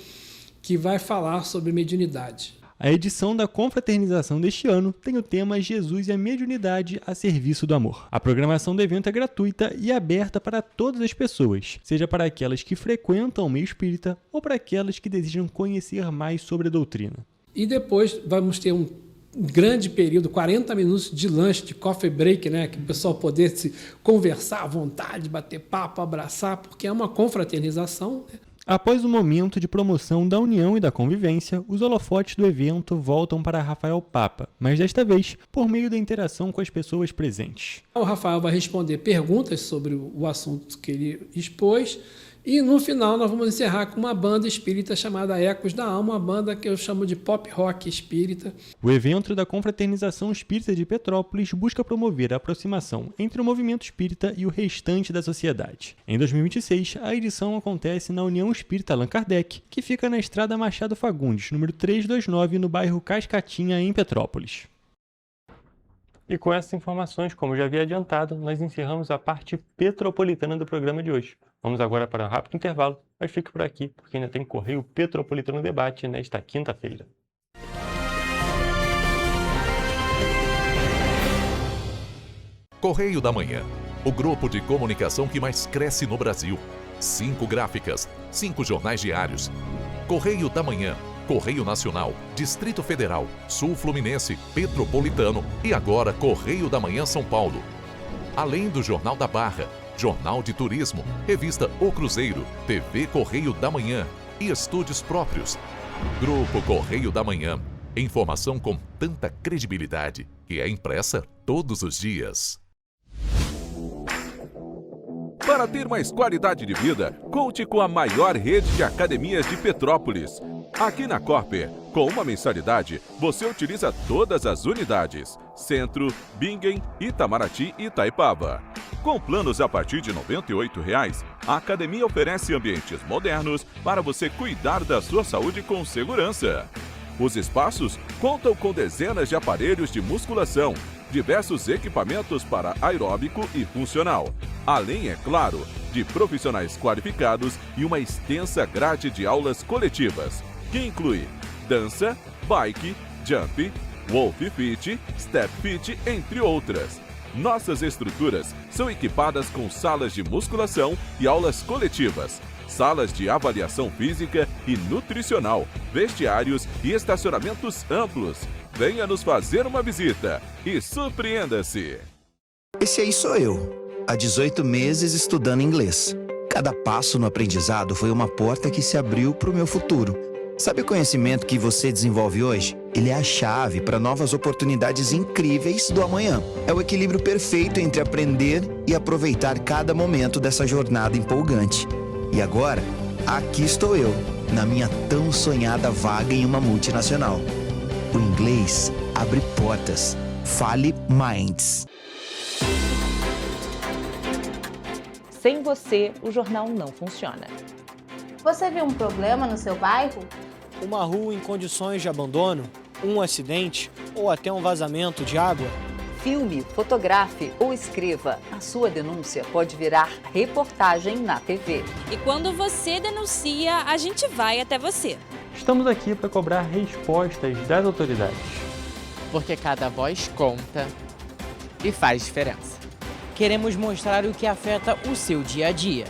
que vai falar sobre mediunidade. A edição da confraternização deste ano tem o tema Jesus e a mediunidade a serviço do amor. A programação do evento é gratuita e aberta para todas as pessoas, seja para aquelas que frequentam o meio espírita ou para aquelas que desejam conhecer mais sobre a doutrina. E depois vamos ter um grande período, 40 minutos de lanche, de coffee break, né? Que o pessoal poder se conversar à vontade, bater papo, abraçar, porque é uma confraternização, né? Após o momento de promoção da união e da convivência, os holofotes do evento voltam para Rafael Papa, mas desta vez por meio da interação com as pessoas presentes. O Rafael vai responder perguntas sobre o assunto que ele expôs e no final nós vamos encerrar com uma banda espírita chamada Ecos da Alma, uma banda que eu chamo de pop rock espírita. O evento da Confraternização Espírita de Petrópolis busca promover a aproximação entre o movimento espírita e o restante da sociedade. Em 2026, a edição acontece na União Espírita Allan Kardec, que fica na Estrada Machado Fagundes, número 329, no bairro Cascatinha, em Petrópolis. E com essas informações, como já havia adiantado, nós encerramos a parte petropolitana do programa de hoje. Vamos agora para um rápido intervalo, mas fique por aqui, porque ainda tem Correio Petropolitano Debate nesta quinta-feira. Correio da Manhã, o grupo de comunicação que mais cresce no Brasil. 5 gráficas, 5 jornais diários. Correio da Manhã, Correio Nacional, Distrito Federal, Sul Fluminense, Petropolitano e agora Correio da Manhã São Paulo. Além do Jornal da Barra, Jornal de Turismo, Revista O Cruzeiro, TV Correio da Manhã e estúdios próprios. Grupo Correio da Manhã, informação com tanta credibilidade que é impressa todos os dias. Para ter mais qualidade de vida, conte com a maior rede de academias de Petrópolis. Aqui na Corper, com uma mensalidade, você utiliza todas as unidades: Centro, Bingen, Itamaraty e Itaipava. Com planos a partir de R$ 98,00, a academia oferece ambientes modernos para você cuidar da sua saúde com segurança. Os espaços contam com dezenas de aparelhos de musculação, diversos equipamentos para aeróbico e funcional, além, é claro, de profissionais qualificados e uma extensa grade de aulas coletivas, que inclui dança, bike, jump, wolf fit, step fit, entre outras. Nossas estruturas são equipadas com salas de musculação e aulas coletivas, salas de avaliação física e nutricional, vestiários e estacionamentos amplos. Venha nos fazer uma visita e surpreenda-se! Esse aí sou eu, há 18 meses estudando inglês. Cada passo no aprendizado foi uma porta que se abriu para o meu futuro. Sabe o conhecimento que você desenvolve hoje? Ele é a chave para novas oportunidades incríveis do amanhã. É o equilíbrio perfeito entre aprender e aproveitar cada momento dessa jornada empolgante. E agora, aqui estou eu, na minha tão sonhada vaga em uma multinacional. O inglês abre portas. Fale Minds. Sem você, o jornal não funciona. Você viu um problema no seu bairro? Uma rua em condições de abandono, um acidente ou até um vazamento de água? Filme, fotografe ou escreva. A sua denúncia pode virar reportagem na TV. E quando você denuncia, a gente vai até você. Estamos aqui para cobrar respostas das autoridades. Porque cada voz conta e faz diferença. Queremos mostrar o que afeta o seu dia a dia.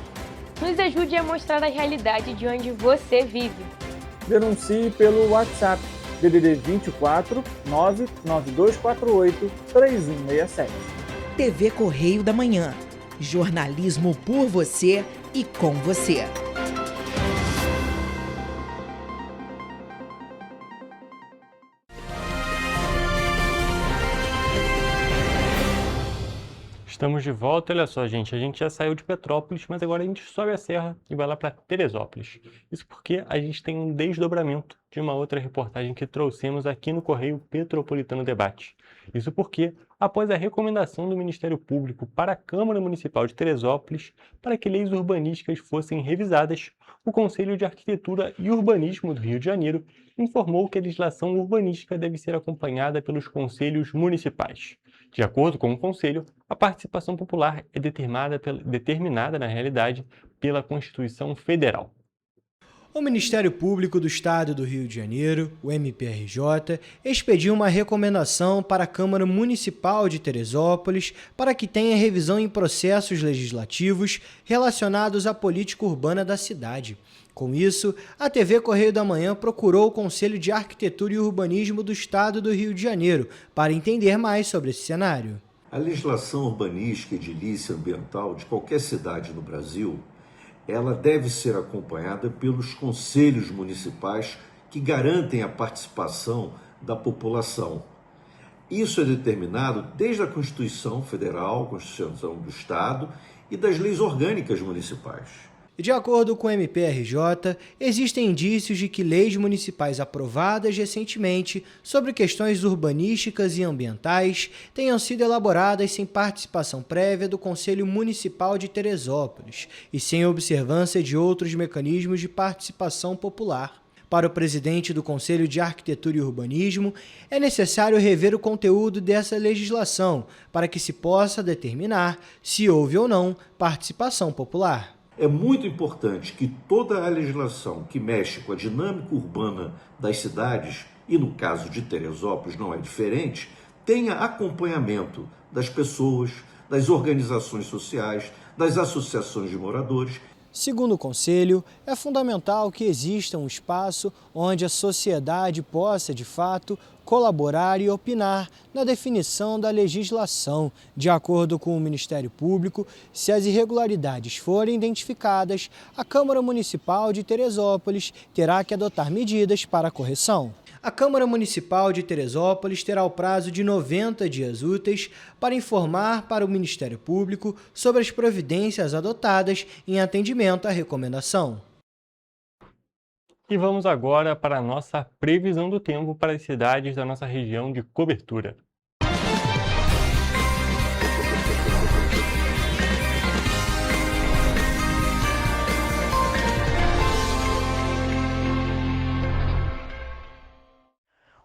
Nos ajude a mostrar a realidade de onde você vive. Denuncie pelo WhatsApp DDD 24 99248 3167. TV Correio da Manhã. Jornalismo por você e com você. Estamos de volta, olha só, gente, a gente já saiu de Petrópolis, mas agora a gente sobe a serra e vai lá para Teresópolis. Isso porque a gente tem um desdobramento de uma outra reportagem que trouxemos aqui no Correio Petropolitano Debate. Isso porque, após a recomendação do Ministério Público para a Câmara Municipal de Teresópolis para que leis urbanísticas fossem revisadas, o Conselho de Arquitetura e Urbanismo do Rio de Janeiro informou que a legislação urbanística deve ser acompanhada pelos conselhos municipais. De acordo com o Conselho, a participação popular é determinada, na realidade, pela Constituição Federal. O Ministério Público do Estado do Rio de Janeiro, o MPRJ, expediu uma recomendação para a Câmara Municipal de Teresópolis para que tenha revisão em processos legislativos relacionados à política urbana da cidade. Com isso, a TV Correio da Manhã procurou o Conselho de Arquitetura e Urbanismo do Estado do Rio de Janeiro para entender mais sobre esse cenário. A legislação urbanística e edilícia ambiental de qualquer cidade no Brasil, ela deve ser acompanhada pelos conselhos municipais que garantem a participação da população. Isso é determinado desde a Constituição Federal, Constituição do Estado e das leis orgânicas municipais. De acordo com o MPRJ, existem indícios de que leis municipais aprovadas recentemente sobre questões urbanísticas e ambientais tenham sido elaboradas sem participação prévia do Conselho Municipal de Teresópolis e sem observância de outros mecanismos de participação popular. Para o presidente do Conselho de Arquitetura e Urbanismo, é necessário rever o conteúdo dessa legislação para que se possa determinar se houve ou não participação popular. É muito importante que toda a legislação que mexe com a dinâmica urbana das cidades, e no caso de Teresópolis não é diferente, tenha acompanhamento das pessoas, das organizações sociais, das associações de moradores. Segundo o Conselho, é fundamental que exista um espaço onde a sociedade possa, de fato, colaborar e opinar na definição da legislação. De acordo com o Ministério Público, se as irregularidades forem identificadas, a Câmara Municipal de Teresópolis terá que adotar medidas para a correção. A Câmara Municipal de Teresópolis terá o prazo de 90 dias úteis para informar para o Ministério Público sobre as providências adotadas em atendimento à recomendação. E vamos agora para a nossa previsão do tempo para as cidades da nossa região de cobertura.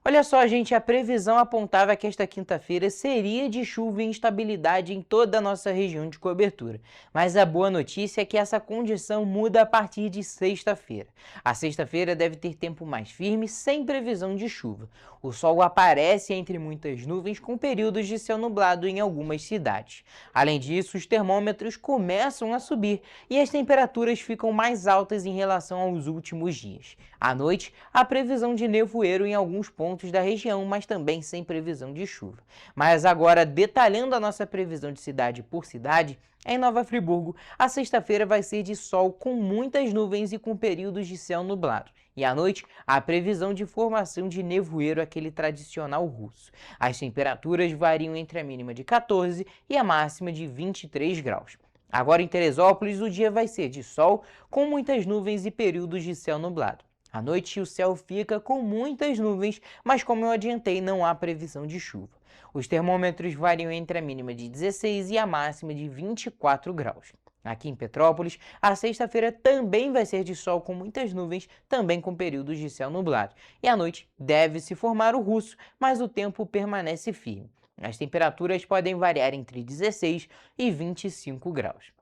Olha só, gente, a previsão apontava que esta quinta-feira seria de chuva e instabilidade em toda a nossa região de cobertura. Mas a boa notícia é que essa condição muda a partir de sexta-feira. A sexta-feira deve ter tempo mais firme, sem previsão de chuva. O sol aparece entre muitas nuvens, com períodos de céu nublado em algumas cidades. Além disso, os termômetros começam a subir e as temperaturas ficam mais altas em relação aos últimos dias. À noite, há previsão de nevoeiro em alguns pontos da região, mas também sem previsão de chuva. Mas agora, detalhando a nossa previsão de cidade por cidade, em Nova Friburgo, a sexta-feira vai ser de sol com muitas nuvens e com períodos de céu nublado. E à noite, há previsão de formação de nevoeiro, aquele tradicional russo. As temperaturas variam entre a mínima de 14 e a máxima de 23 graus. Agora em Teresópolis, o dia vai ser de sol com muitas nuvens e períodos de céu nublado. À noite, o céu fica com muitas nuvens, mas como eu adiantei, não há previsão de chuva. Os termômetros variam entre a mínima de 16 e a máxima de 24 graus. Aqui em Petrópolis, a sexta-feira também vai ser de sol com muitas nuvens, também com períodos de céu nublado. E à noite deve se formar o russo, mas o tempo permanece firme. As temperaturas podem variar entre 16 e 25 graus.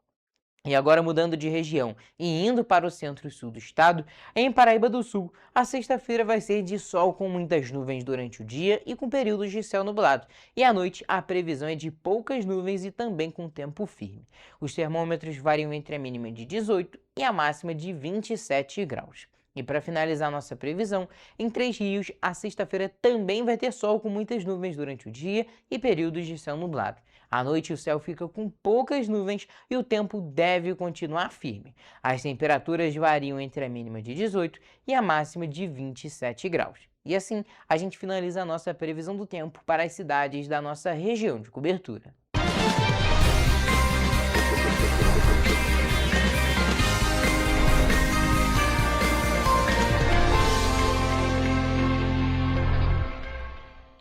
E agora, mudando de região e indo para o centro e sul do estado, em Paraíba do Sul, a sexta-feira vai ser de sol com muitas nuvens durante o dia e com períodos de céu nublado. E à noite, a previsão é de poucas nuvens e também com tempo firme. Os termômetros variam entre a mínima de 18 e a máxima de 27 graus. E para finalizar nossa previsão, em Três Rios, a sexta-feira também vai ter sol com muitas nuvens durante o dia e períodos de céu nublado. À noite, o céu fica com poucas nuvens e o tempo deve continuar firme. As temperaturas variam entre a mínima de 18 e a máxima de 27 graus. E assim, a gente finaliza a nossa previsão do tempo para as cidades da nossa região de cobertura.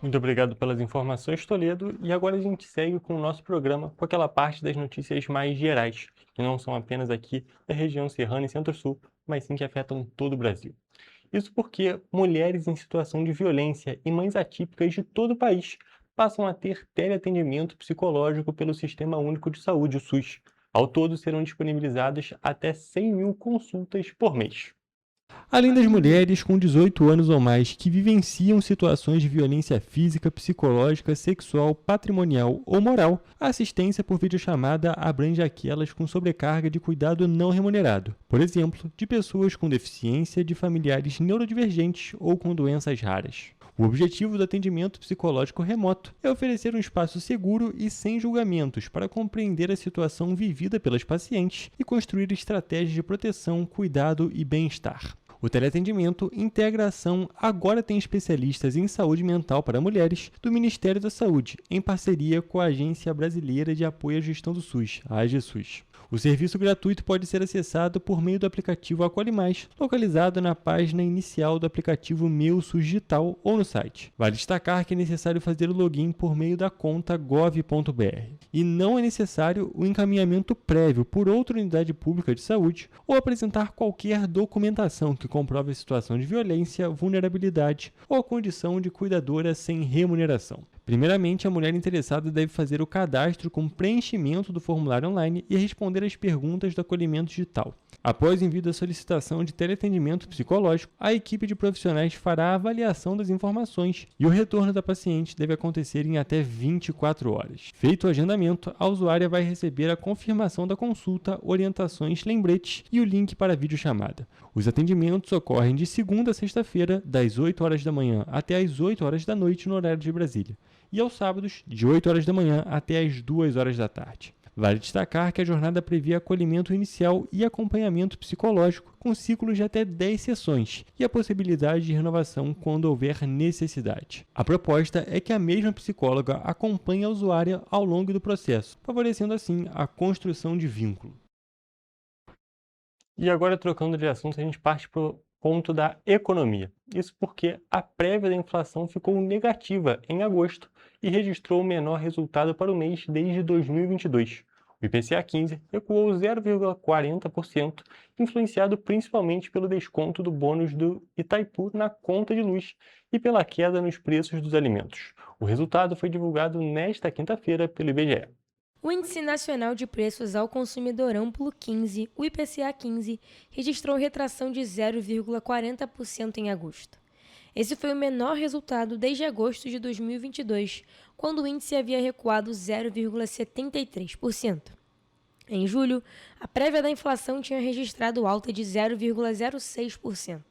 Muito obrigado pelas informações, Toledo. E agora a gente segue com o nosso programa com aquela parte das notícias mais gerais, que não são apenas aqui da região serrana e centro-sul, mas sim que afetam todo o Brasil. Isso porque mulheres em situação de violência e mães atípicas de todo o país passam a ter teleatendimento psicológico pelo Sistema Único de Saúde, o SUS. Ao todo, serão disponibilizadas até 100 mil consultas por mês. Além das mulheres com 18 anos ou mais que vivenciam situações de violência física, psicológica, sexual, patrimonial ou moral, a assistência por videochamada abrange aquelas com sobrecarga de cuidado não remunerado, por exemplo, de pessoas com deficiência, de familiares neurodivergentes ou com doenças raras. O objetivo do atendimento psicológico remoto é oferecer um espaço seguro e sem julgamentos para compreender a situação vivida pelas pacientes e construir estratégias de proteção, cuidado e bem-estar. O teleatendimento integra a ação Agora Tem Especialistas em Saúde Mental para Mulheres do Ministério da Saúde, em parceria com a Agência Brasileira de Apoio à Gestão do SUS, a AGSUS. O serviço gratuito pode ser acessado por meio do aplicativo Acolhe Mais, localizado na página inicial do aplicativo Meu SUS Digital ou no site. Vale destacar que é necessário fazer o login por meio da conta gov.br. E não é necessário o encaminhamento prévio por outra unidade pública de saúde ou apresentar qualquer documentação que comprove a situação de violência, vulnerabilidade ou a condição de cuidadora sem remuneração. Primeiramente, a mulher interessada deve fazer o cadastro com preenchimento do formulário online e responder às perguntas do acolhimento digital. Após o envio da solicitação de teleatendimento psicológico, a equipe de profissionais fará a avaliação das informações e o retorno da paciente deve acontecer em até 24 horas. Feito o agendamento, a usuária vai receber a confirmação da consulta, orientações, lembretes e o link para a videochamada. Os atendimentos ocorrem de segunda a sexta-feira, das 8 horas da manhã até as 8 horas da noite no horário de Brasília, e aos sábados, de 8 horas da manhã até as 2 horas da tarde. Vale destacar que a jornada prevê acolhimento inicial e acompanhamento psicológico com ciclos de até 10 sessões e a possibilidade de renovação quando houver necessidade. A proposta é que a mesma psicóloga acompanhe a usuária ao longo do processo, favorecendo assim a construção de vínculo. E agora, trocando de assunto, a gente parte para o ponto da economia. Isso porque a prévia da inflação ficou negativa em agosto e registrou o menor resultado para o mês desde 2022. O IPCA 15 recuou 0,40%, influenciado principalmente pelo desconto do bônus do Itaipu na conta de luz e pela queda nos preços dos alimentos. O resultado foi divulgado nesta quinta-feira pelo IBGE. O Índice Nacional de Preços ao Consumidor Amplo 15, o IPCA 15, registrou retração de 0,40% em agosto. Esse foi o menor resultado desde agosto de 2022, quando o índice havia recuado 0,73%. Em julho, a prévia da inflação tinha registrado alta de 0,06%.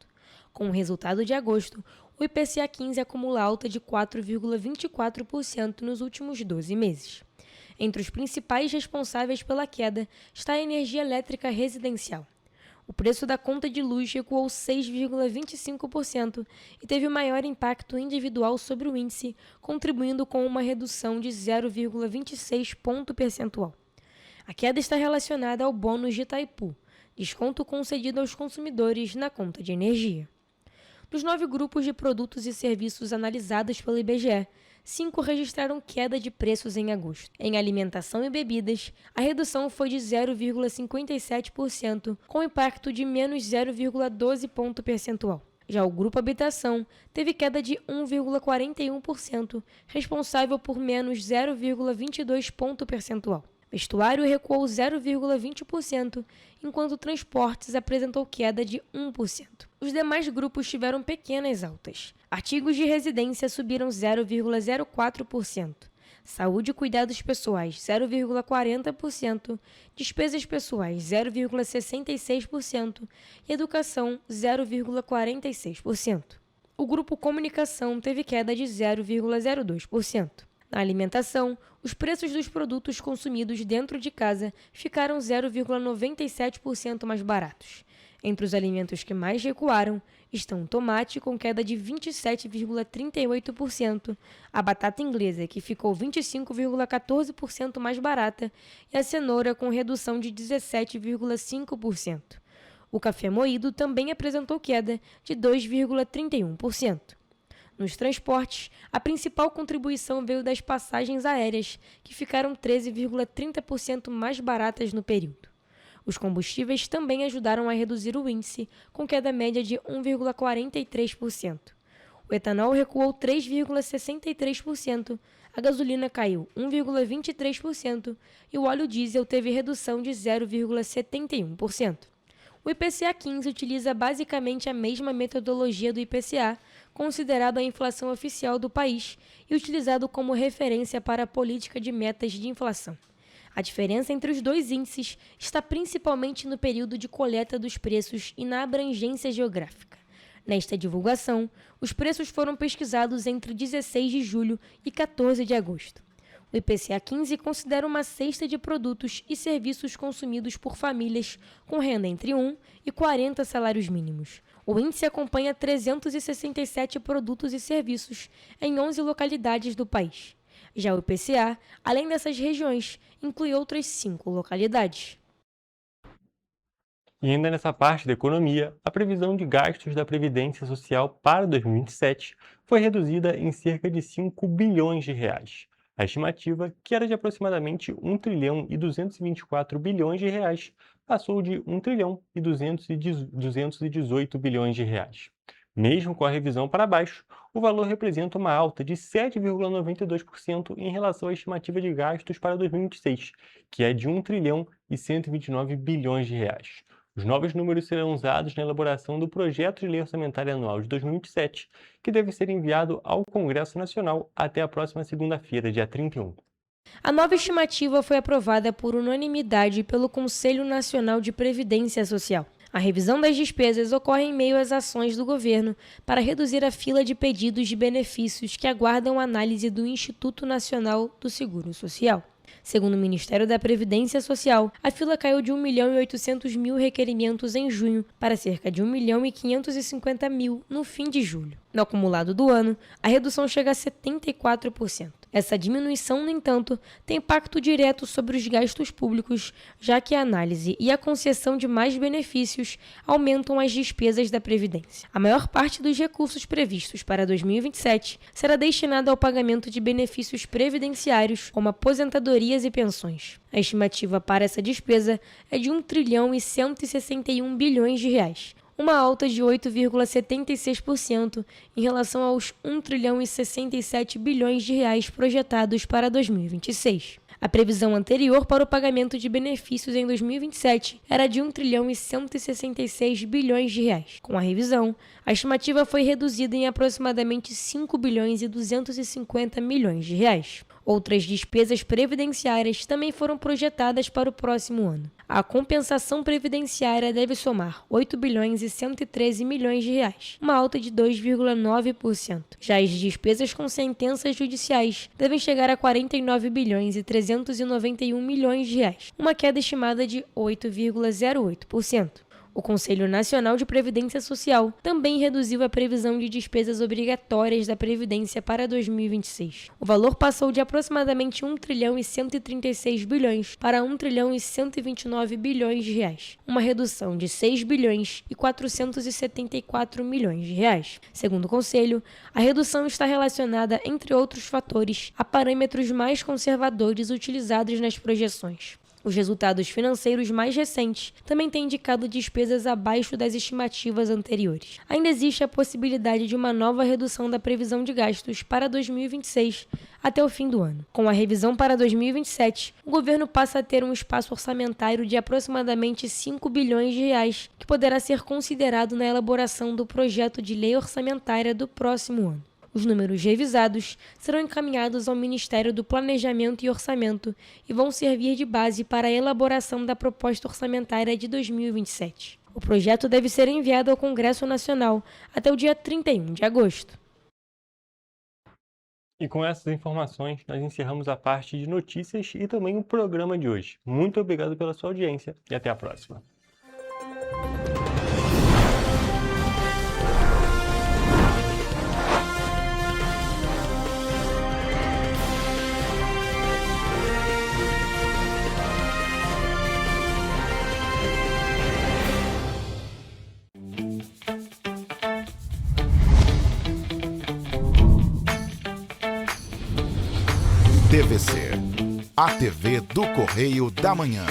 Com o resultado de agosto, o IPCA 15 acumula alta de 4,24% nos últimos 12 meses. Entre os principais responsáveis pela queda está a energia elétrica residencial. O preço da conta de luz recuou 6,25% e teve o maior impacto individual sobre o índice, contribuindo com uma redução de 0,26 ponto percentual. A queda está relacionada ao bônus de Itaipu, desconto concedido aos consumidores na conta de energia. Dos 9 grupos de produtos e serviços analisados pelo IBGE, 5 registraram queda de preços em agosto. Em alimentação e bebidas, a redução foi de 0,57%, com impacto de menos 0,12 ponto percentual. Já o Grupo Habitação teve queda de 1,41%, responsável por menos 0,22 ponto percentual. Vestuário recuou 0,20%, enquanto transportes apresentou queda de 1%. Os demais grupos tiveram pequenas altas. Artigos de residência subiram 0,04%. Saúde e cuidados pessoais, 0,40%, despesas pessoais, 0,66% e educação, 0,46%. O grupo comunicação teve queda de 0,02%. Na alimentação, os preços dos produtos consumidos dentro de casa ficaram 0,97% mais baratos. Entre os alimentos que mais recuaram estão o tomate, com queda de 27,38%, a batata inglesa, que ficou 25,14% mais barata, e a cenoura, com redução de 17,5%. O café moído também apresentou queda de 2,31%. Nos transportes, a principal contribuição veio das passagens aéreas, que ficaram 13,30% mais baratas no período. Os combustíveis também ajudaram a reduzir o índice, com queda média de 1,43%. O etanol recuou 3,63%, a gasolina caiu 1,23% e o óleo diesel teve redução de 0,71%. O IPCA 15 utiliza basicamente a mesma metodologia do IPCA, considerado a inflação oficial do país e utilizado como referência para a política de metas de inflação. A diferença entre os dois índices está principalmente no período de coleta dos preços e na abrangência geográfica. Nesta divulgação, os preços foram pesquisados entre 16 de julho e 14 de agosto. O IPCA 15 considera uma cesta de produtos e serviços consumidos por famílias com renda entre 1 e 40 salários mínimos. O índice acompanha 367 produtos e serviços em 11 localidades do país. Já o IPCA, além dessas regiões, inclui outras 5 localidades. E ainda nessa parte da economia, a previsão de gastos da Previdência Social para 2027 foi reduzida em cerca de 5 bilhões de reais. A estimativa, que era de aproximadamente 1 trilhão e 224 bilhões de reais, passou de 1 trilhão e 218 bilhões de reais. Mesmo com a revisão para baixo, o valor representa uma alta de 7,92% em relação à estimativa de gastos para 2026, que é de 1 trilhão e 129 bilhões de reais. Os novos números serão usados na elaboração do Projeto de Lei Orçamentária Anual de 2027, que deve ser enviado ao Congresso Nacional até a próxima segunda-feira, dia 31. A nova estimativa foi aprovada por unanimidade pelo Conselho Nacional de Previdência Social. A revisão das despesas ocorre em meio às ações do governo para reduzir a fila de pedidos de benefícios que aguardam análise do Instituto Nacional do Seguro Social. Segundo o Ministério da Previdência Social, a fila caiu de 1.800.000 requerimentos em junho para cerca de 1.550.000 no fim de julho. No acumulado do ano, a redução chega a 74%. Essa diminuição, no entanto, tem impacto direto sobre os gastos públicos, já que a análise e a concessão de mais benefícios aumentam as despesas da Previdência. A maior parte dos recursos previstos para 2027 será destinada ao pagamento de benefícios previdenciários, como aposentadorias e pensões. A estimativa para essa despesa é de 1 trilhão e 161 bilhões de reais, uma alta de 8,76% em relação aos 1 trilhão e 67 bilhões de reais projetados para 2026. A previsão anterior para o pagamento de benefícios em 2027 era de 1 trilhão e 166 bilhões de reais. Com a revisão, a estimativa foi reduzida em aproximadamente 5 bilhões e 250 milhões de reais. Outras despesas previdenciárias também foram projetadas para o próximo ano. A compensação previdenciária deve somar 8 bilhões e 113 milhões de reais, uma alta de 2,9%. Já as despesas com sentenças judiciais devem chegar a 49 bilhões e 391 milhões de reais, uma queda estimada de 8,08%. O Conselho Nacional de Previdência Social também reduziu a previsão de despesas obrigatórias da Previdência para 2026. O valor passou de aproximadamente 1 trilhão e 136 bilhões para 1 trilhão e 129 bilhões de reais, uma redução de 6 bilhões e 474 milhões de reais. Segundo o Conselho, a redução está relacionada, entre outros fatores, a parâmetros mais conservadores utilizados nas projeções. Os resultados financeiros mais recentes também têm indicado despesas abaixo das estimativas anteriores. Ainda existe a possibilidade de uma nova redução da previsão de gastos para 2026 até o fim do ano. Com a revisão para 2027, o governo passa a ter um espaço orçamentário de aproximadamente 5 bilhões de reais, que poderá ser considerado na elaboração do projeto de lei orçamentária do próximo ano. Os números revisados serão encaminhados ao Ministério do Planejamento e Orçamento e vão servir de base para a elaboração da proposta orçamentária de 2027. O projeto deve ser enviado ao Congresso Nacional até o dia 31 de agosto. E com essas informações, nós encerramos a parte de notícias e também o programa de hoje. Muito obrigado pela sua audiência e até a próxima. TVC, a TV do Correio da Manhã.